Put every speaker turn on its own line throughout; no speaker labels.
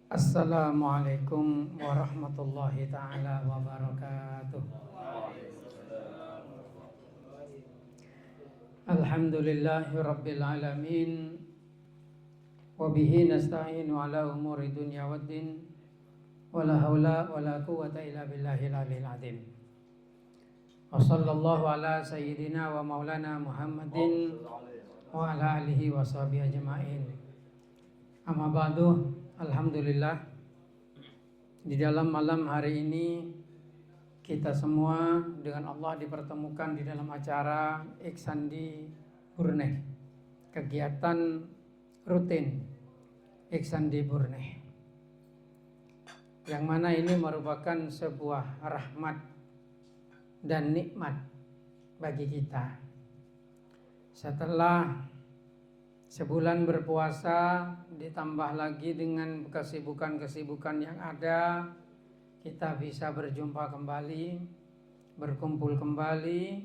Assalamualaikum warahmatullahi ta'ala wabarakatuh. Alhamdulillahi rabbil alamin. Wabihi nasta'inu ala umuri dunya waddin. Wala hawla wala quwwata illa billahil aliyil azim. Wa sallallahu ala sayyidina wa maulana Muhammadin wa ala alihi wa sahbihi ajma'in. Amma ba'du. Alhamdulillah, di dalam malam hari ini kita semua dengan Allah dipertemukan di dalam acara Ihsan di Burneh, kegiatan rutin Ihsan di Burneh, yang mana ini merupakan sebuah rahmat dan nikmat bagi kita. Setelah sebulan berpuasa, ditambah lagi dengan kesibukan-kesibukan yang ada, kita bisa berjumpa kembali, berkumpul kembali,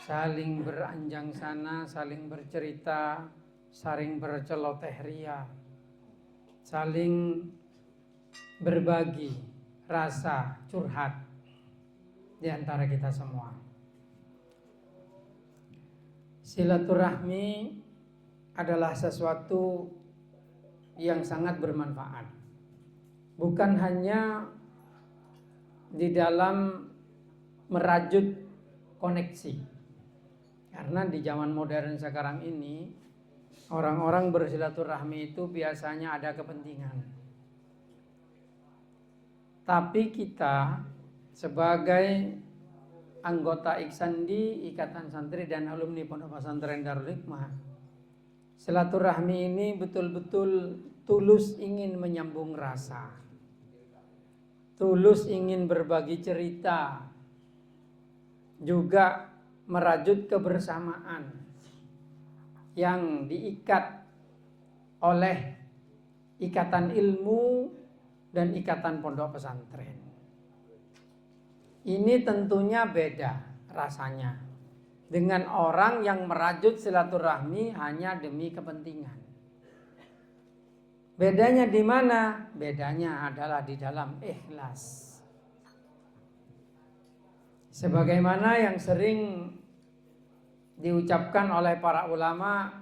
saling beranjang sana, saling bercerita, saling berceloteh ria, saling berbagi rasa curhat di antara kita semua. Silaturahmi adalah sesuatu yang sangat bermanfaat, bukan hanya di dalam merajut koneksi, karena di zaman modern sekarang ini orang-orang bersilaturahmi itu biasanya ada kepentingan. Tapi kita sebagai anggota Iksandi, Ikatan Santri dan Alumni Pondok Pesantren Darul Hikmah, silaturahmi ini betul-betul tulus ingin menyambung rasa, tulus ingin berbagi cerita, juga merajut kebersamaan yang diikat oleh ikatan ilmu dan ikatan pondok pesantren. Ini tentunya beda rasanya dengan orang yang merajut silaturahmi hanya demi kepentingan. Bedanya di mana? Bedanya adalah di dalam ikhlas. Sebagaimana yang sering diucapkan oleh para ulama,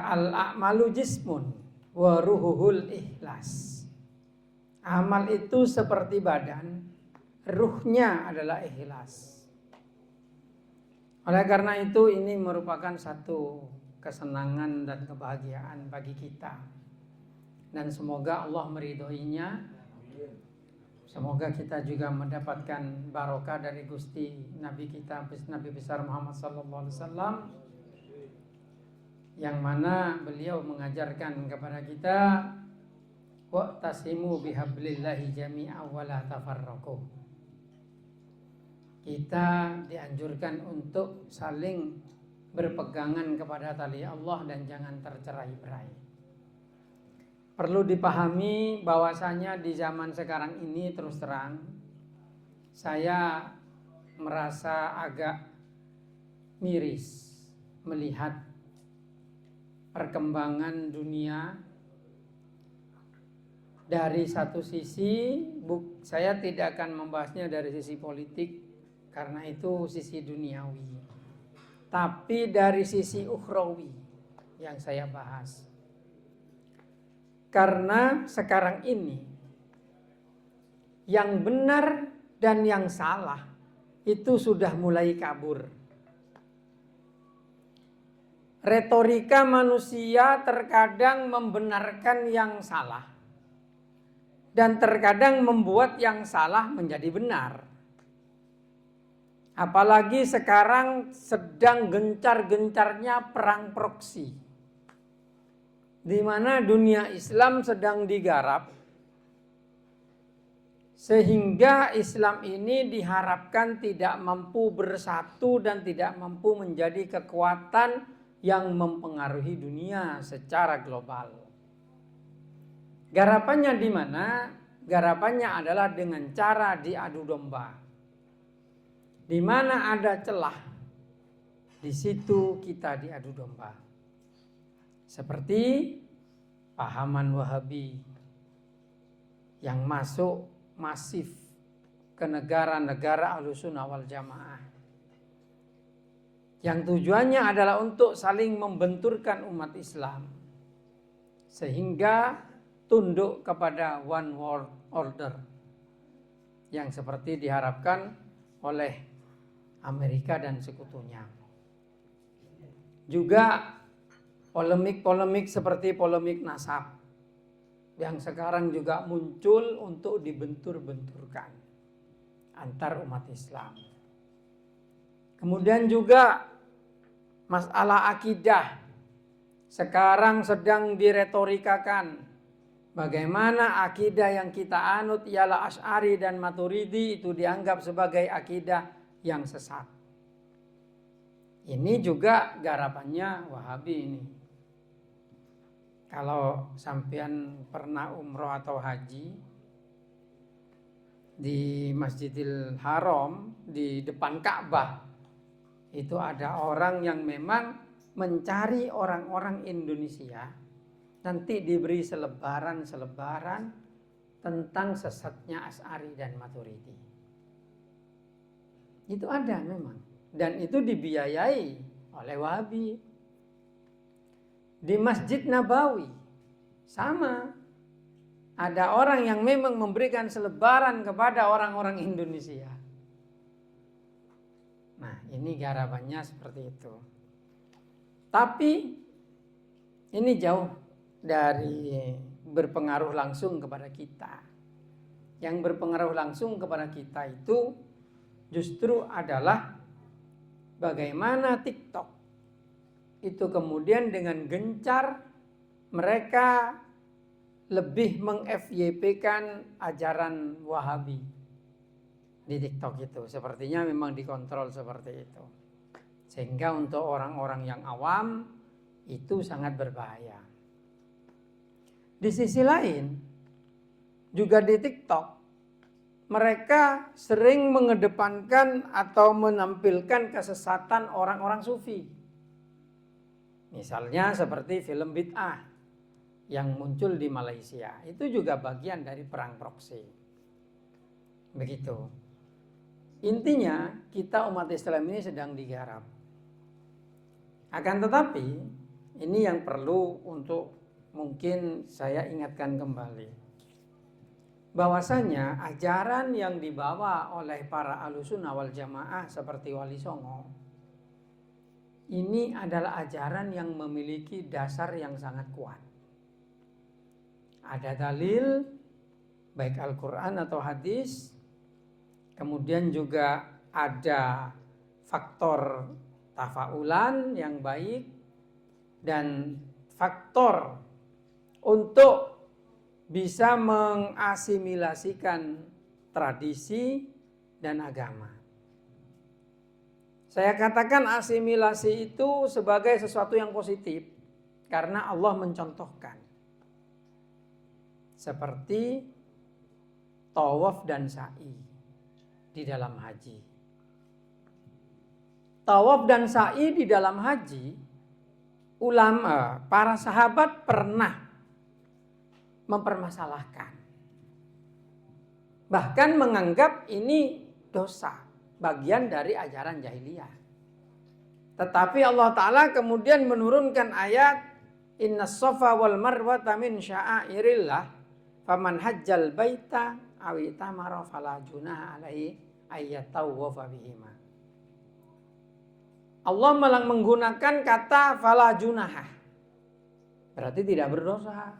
al-a'malu jismun wa ruhuhul ikhlas. Amal itu seperti badan, ruhnya adalah ikhlas. Oleh karena itu ini merupakan satu kesenangan dan kebahagiaan bagi kita. Dan semoga Allah meridhoinya. Semoga kita juga mendapatkan barokah dari Gusti Nabi kita, Nabi besar Muhammad sallallahu alaihi wasallam, yang mana beliau mengajarkan kepada kita, wa'tasimu bihablillahi jami'a wa la tafarraqu. Kita dianjurkan untuk saling berpegangan kepada tali Allah dan jangan tercerai-berai. Perlu dipahami bahwasanya di zaman sekarang ini terus terang saya merasa agak miris melihat perkembangan dunia. Dari satu sisi, saya tidak akan membahasnya dari sisi politik karena itu sisi duniawi. Tapi dari sisi ukhrawi yang saya bahas. Karena sekarang ini yang benar dan yang salah itu sudah mulai kabur. Retorika manusia terkadang membenarkan yang salah dan terkadang membuat yang salah menjadi benar. Apalagi sekarang sedang gencar-gencarnya perang proksi, di mana dunia Islam sedang digarap, sehingga Islam ini diharapkan tidak mampu bersatu dan tidak mampu menjadi kekuatan yang mempengaruhi dunia secara global. Garapannya di mana? Garapannya adalah dengan cara diadu domba. Di mana ada celah, di situ kita diadu domba. Seperti pahaman Wahabi yang masuk masif ke negara-negara Ahlussunnah wal Jamaah, yang tujuannya adalah untuk saling membenturkan umat Islam sehingga tunduk kepada one world order yang seperti diharapkan oleh Amerika dan sekutunya. Juga polemik-polemik seperti polemik nasab yang sekarang juga muncul untuk dibentur-benturkan antar umat Islam. Kemudian juga masalah akidah sekarang sedang diretorikakan. Bagaimana akidah yang kita anut ialah Asy'ari dan Maturidi itu dianggap sebagai akidah yang sesat. Ini juga garapannya Wahabi ini. Kalau sampean pernah umroh atau haji di Masjidil Haram di depan Ka'bah, itu ada orang yang memang mencari orang-orang Indonesia nanti diberi selebaran tentang sesatnya Asy'ari dan Maturidi. Itu ada memang, dan itu dibiayai oleh Wahabi. Di Masjid Nabawi sama, ada orang yang memang memberikan selebaran kepada orang-orang Indonesia. Nah, ini garapannya seperti itu. Tapi ini jauh dari berpengaruh langsung kepada kita. Yang berpengaruh langsung kepada kita itu justru adalah bagaimana TikTok itu kemudian dengan gencar mereka lebih meng-FYP-kan ajaran Wahabi di TikTok itu. Sepertinya memang dikontrol seperti itu. Sehingga untuk orang-orang yang awam itu sangat berbahaya. Di sisi lain, juga di TikTok, mereka sering mengedepankan atau menampilkan kesesatan orang-orang sufi. Misalnya seperti film bid'ah yang muncul di Malaysia. Itu juga bagian dari perang proksi. Begitu. Intinya kita umat Islam ini sedang digarap. Akan tetapi ini yang perlu untuk mungkin saya ingatkan kembali. Bahwasanya ajaran yang dibawa oleh para Ahlussunnah wal Jamaah seperti Wali Songo ini adalah ajaran yang memiliki dasar yang sangat kuat. Ada dalil baik Al-Quran atau hadis, kemudian juga ada faktor tafaulan yang baik dan faktor untuk bisa mengasimilasikan tradisi dan agama. Saya katakan asimilasi itu sebagai sesuatu yang positif karena Allah mencontohkan. Seperti tawaf dan sa'i di dalam haji. Tawaf dan sa'i di dalam haji, ulama, para sahabat pernah mempermasalahkan. Bahkan menganggap ini dosa, bagian dari ajaran jahiliyah. Tetapi Allah Ta'ala kemudian menurunkan ayat Innas Safa wal Marwata min sya'airillah faman hajjal baita awi tamara fala junaha alaihi ayyatawwafa bihima. Allah malah menggunakan kata fala junaha, berarti tidak berdosa.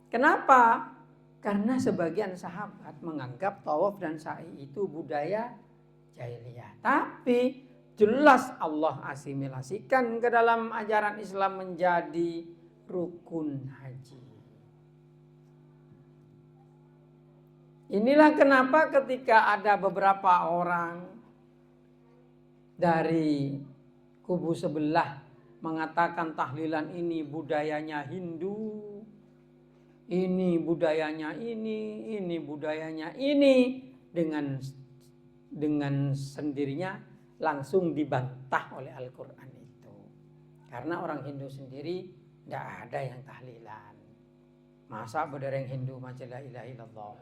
Kenapa? Karena sebagian sahabat menganggap tawaf dan sa'i itu budaya jahiliyah. Tapi jelas Allah asimilasikan ke dalam ajaran Islam menjadi rukun haji. Inilah kenapa ketika ada beberapa orang dari kubu sebelah mengatakan tahlilan ini budayanya Hindu, ini budayanya ini budayanya ini, dengan sendirinya langsung dibantah oleh Al-Quran itu. Karena orang Hindu sendiri tidak ada yang tahlilan. Masa berdereng Hindu macam la ilaha illallah?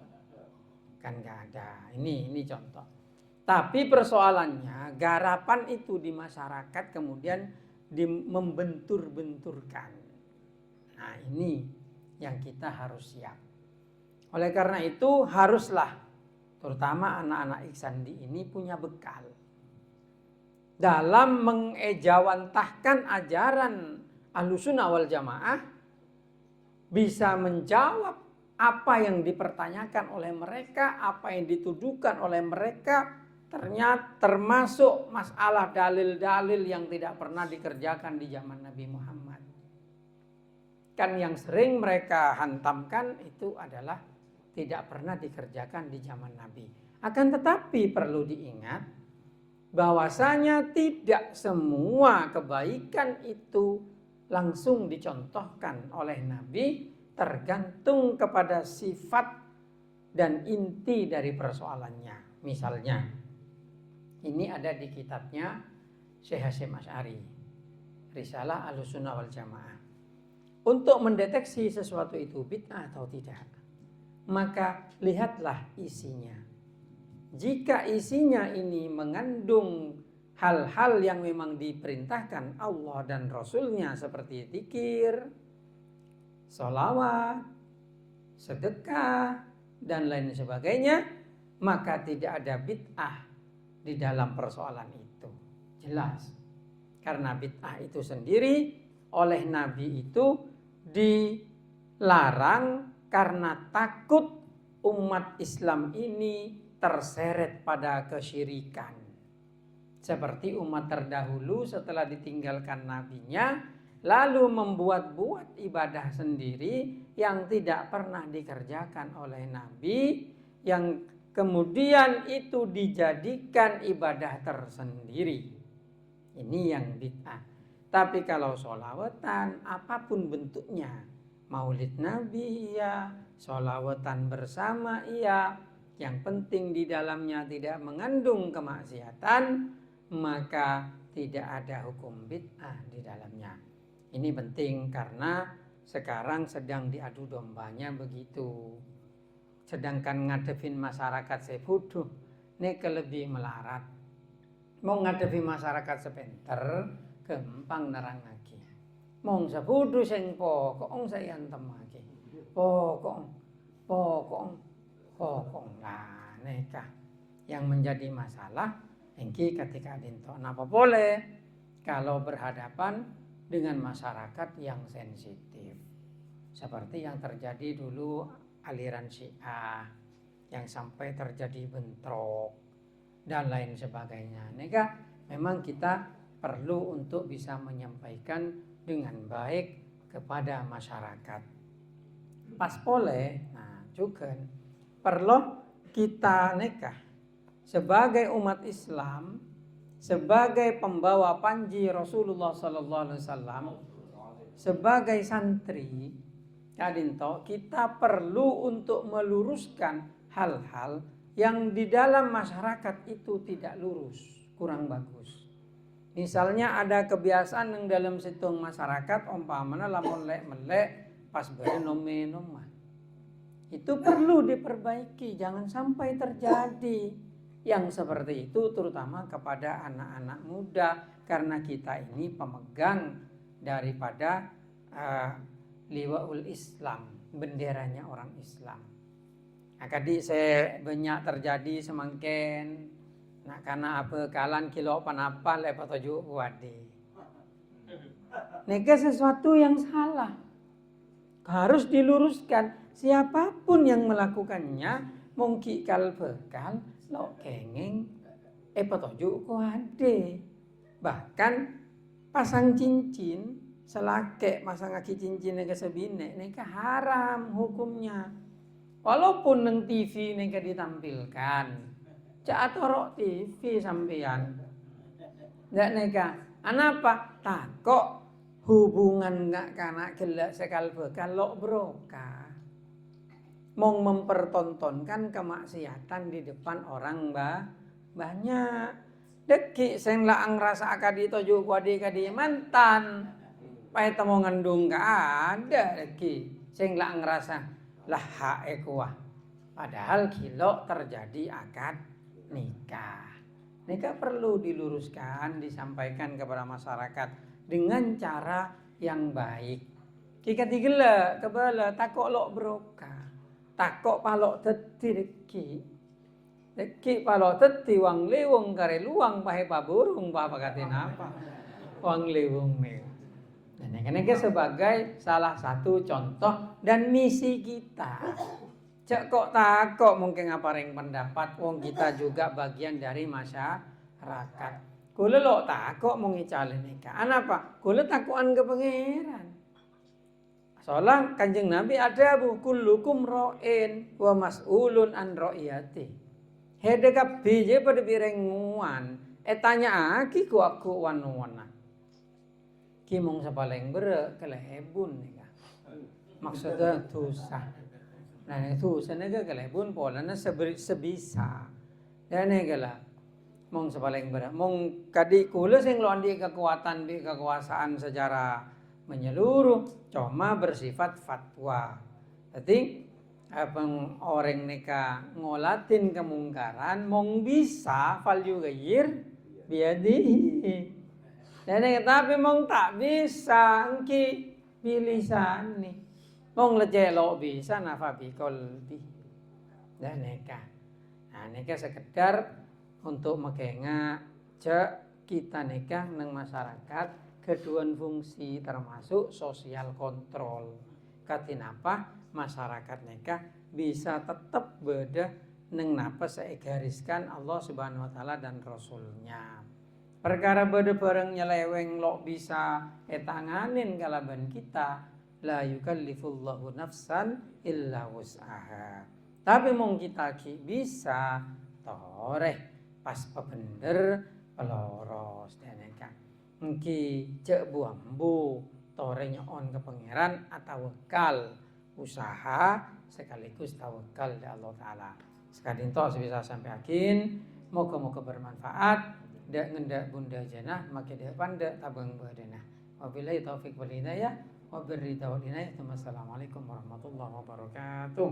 Kan nggak ada. Ini contoh. Tapi persoalannya garapan itu di masyarakat kemudian membentur-benturkan. Nah ini yang kita harus siap. Oleh karena itu haruslah terutama anak-anak Iksandi ini punya bekal dalam mengejawantahkan ajaran Ahlussunnah wal Jamaah, bisa menjawab apa yang dipertanyakan oleh mereka, apa yang dituduhkan oleh mereka, ternyata termasuk masalah dalil-dalil yang tidak pernah dikerjakan di zaman Nabi Muhammad. Kan yang sering mereka hantamkan itu adalah tidak pernah dikerjakan di zaman Nabi. Akan tetapi perlu diingat bahwasanya tidak semua kebaikan itu langsung dicontohkan oleh Nabi, tergantung kepada sifat dan inti dari persoalannya. Misalnya, ini ada di kitabnya Syekh Hasyim Asy'ari, Risalah Ahlussunnah wal Jamaah. Untuk mendeteksi sesuatu itu bid'ah atau tidak, maka lihatlah isinya. Jika isinya ini mengandung hal-hal yang memang diperintahkan Allah dan Rasulnya seperti zikir, sholawat, sedekah, dan lain sebagainya, maka tidak ada bid'ah di dalam persoalan itu. Jelas. Karena bid'ah itu sendiri oleh Nabi itu dilarang karena takut umat Islam ini terseret pada kesyirikan. Seperti umat terdahulu setelah ditinggalkan nabinya, lalu membuat-buat ibadah sendiri yang tidak pernah dikerjakan oleh Nabi, yang kemudian itu dijadikan ibadah tersendiri. Ini yang bid'ah. Tapi kalau sholawatan apapun bentuknya, maulid Nabi iya, sholawatan bersama iya, yang penting di dalamnya tidak mengandung kemaksiatan, maka tidak ada hukum bid'ah di dalamnya. Ini penting karena sekarang sedang diadu dombanya begitu. Sedangkan ngadepin masyarakat sepuduh, ini lebih melarat. Mau ngadepi masyarakat sepenter, gampang nerang lagi. Mong sepuduh sing pokok saya antem lagi. Pokok lah nekah yang menjadi masalah engki ketika dinto. Napa boleh kalau berhadapan dengan masyarakat yang sensitif seperti yang terjadi dulu aliran Syiah yang sampai terjadi bentrok dan lain sebagainya. Neka memang kita perlu untuk bisa menyampaikan dengan baik kepada masyarakat. Pas boleh, nah juga perlu kita nekah sebagai umat Islam, sebagai pembawa panji Rasulullah sallallahu alaihi wasallam, sebagai santri kadinto kita perlu untuk meluruskan hal-hal yang di dalam masyarakat itu tidak lurus, kurang bagus. Misalnya ada kebiasaan yang dalam situng masyarakat umpamanya lamun melek pas berenome-noma. Itu perlu diperbaiki, jangan sampai terjadi yang seperti itu terutama kepada anak-anak muda, karena kita ini pemegang daripada liwaul Islam, benderanya orang Islam. Nah, kadi saya banyak terjadi semangken, nah karena apa kalan kilo panapa lepas tujuh wadi. Nega sesuatu yang salah harus diluruskan. Siapapun yang melakukannya mungkin kal bekal lo kengeng petoju ko ade. Bahkan pasang cincin selake masang aki cincin nega sebine nega haram hukumnya. Walaupun neng TV nega ditampilkan, cak atorok TV sampean. Nggak nega, anapa? Takok hubungan nggak kana gelak sekal bekal lo broka. Mau mempertontonkan kemaksiatan di depan orang banyak. Deki sing laang rasa akadi toju kuadi kadi mantan pae temu ngendung gak ada lagi sing lak ngerasa lah hae kuah. Padahal kilo terjadi akad nikah. Nikah perlu diluruskan, disampaikan kepada masyarakat dengan cara yang baik. Jika digela kebala takok lok brokah. Takok palok teti deki. Deki palok teti wang lewung kare luang pahe paburung apa katin apa. Wang lewung me. Dan ini sebagai salah satu contoh dan misi kita. Cek kok takok mungkin ngaparing pendapat wong kita juga bagian dari masyarakat. Kula lo takok mau ngicalin nikah. Apa? Kula takokan ke pangeran. Soalnya Kanjeng Nabi ada kullukum ra'in wa mas'ulun an ra'iyati. Hede kabeh je pada birenguan. Tanya aki ku aku wan-wana. Ki mong sapaling bere kelebun nika. Maksudnya dosa. Nah itu senega kelebun polana sebisa. Dan negala mong sapaling bere. Mong kadi kula sing lo andi kekuatan di kekuasaan secara menyeluruh cuma bersifat fatwa. Jadi abang orang neka ngolatin kemungkaran mong bisa fal yughayyir biadihi. Dan tapi mong tak bisa engki bilisani. Mong lecelo bisa nafa bi qalbi. Dan neka. Nah neka sekedar untuk mekenga cek kita nikah nang masyarakat kedua fungsi termasuk sosial kontrol. Katinapa masyarakat nikah bisa tetap beda neng napa segariskan Allah Subhanahu wa taala dan Rasulnya. Perkara beda bareng nyeleweng lo bisa etanganin kalaban kita la yukallifullahu nafsan illa wus'aha. Tapi mong kita ki bisa toreh pas pebender peloros deneka. Engki cek buambu torenya on ke pangeran atau wakal usaha sekaligus tawakal di Allah Ta'ala. Sekadin toh sebisa sampai akin moga-moga bermanfaat dak ngendak bunda jenah makin dak pandek tabang badanah. Wabillahi taufik wal hidayah wa birri wal inayah. Wassalamualaikum warahmatullahi wabarakatuh.